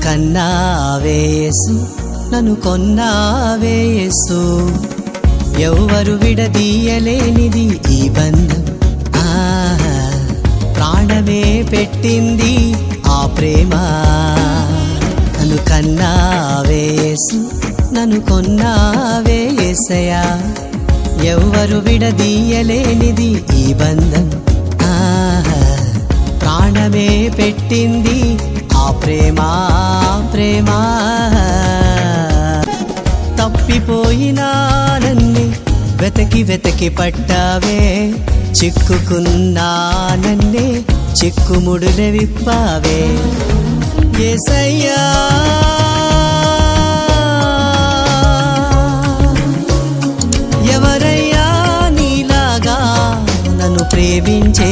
కన్నావే యేసు, నన్ను కొన్నావే యేసు. ఎవ్వరు విడదీయలేనిది ఈ బంధం, ప్రాణమే పెట్టింది ఆ ప్రేమ. నన్ను కన్నావే యేసు, నన్ను కొన్నావే యేసయ్యా. ఎవ్వరు విడదీయలేనిది ఈ బంధం, ప్రాణమే పెట్టింది ఆ ప్రేమ. ప్రేమ తప్పిపోయినా నన్ను వెతకి వెతకి పట్టావే, చిక్కుకున్నా నన్నే చిక్కుముడులే విప్పావే యేసయ్యా. ఎవరయ్యా నీలాగా నన్ను ప్రేమించే